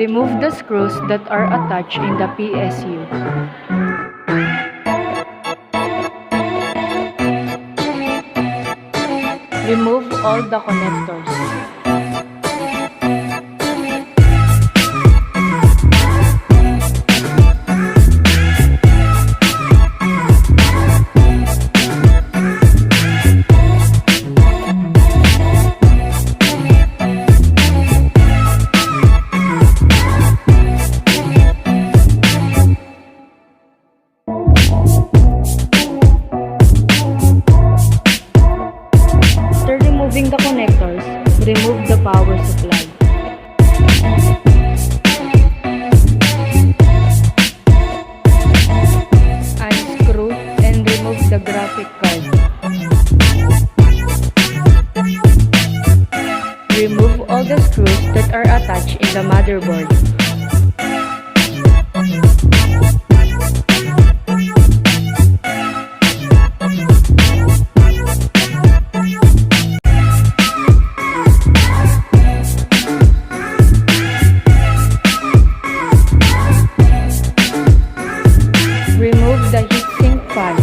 Remove the screws that are attached in the PSU. Remove all the connectors. After removing the connectors, remove the power supply. Unscrew and remove the graphic card. Remove all the screws that are attached in the motherboard. Remove the heatsink fan.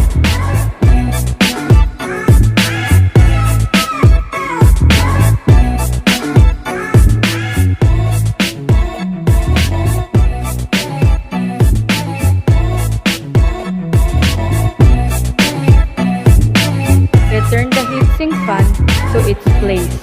Return the heatsink fan to its place.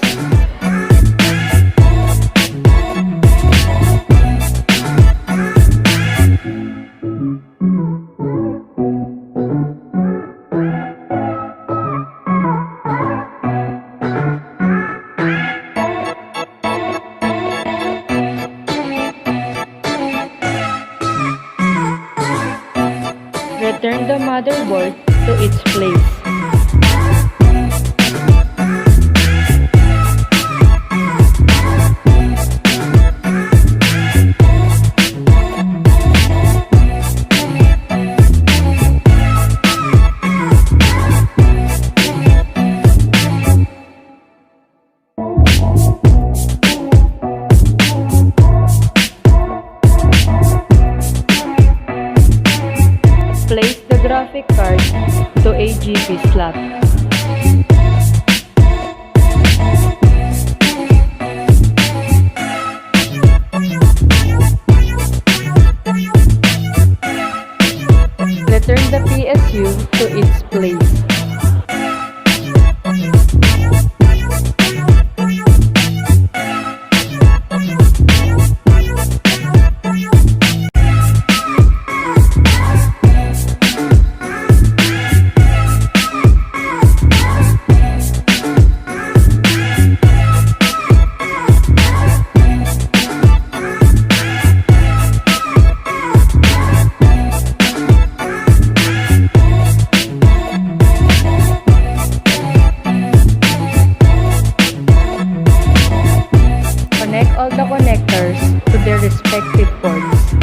Return the motherboard to its place. Place the graphic card to a GP slot. Return the PSU to its place. Connect all the connectors to their respective ports.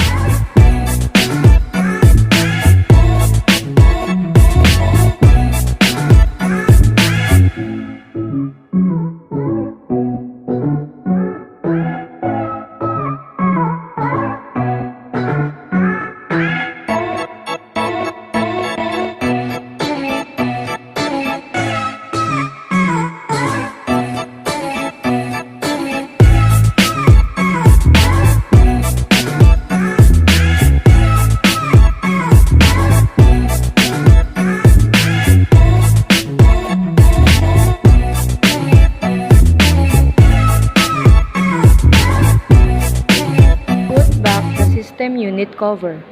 System unit cover.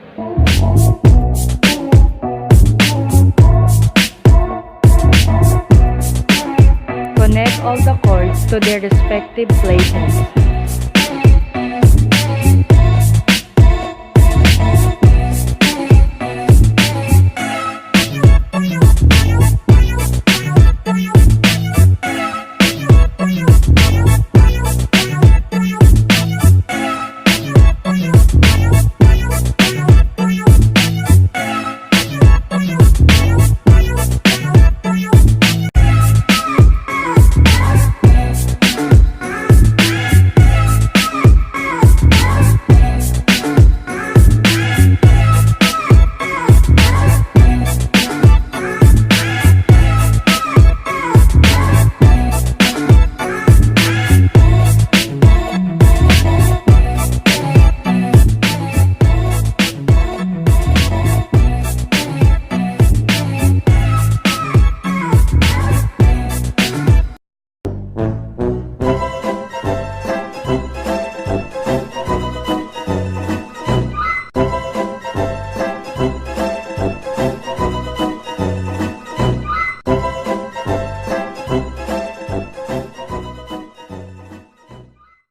Connect all the cords to their respective places.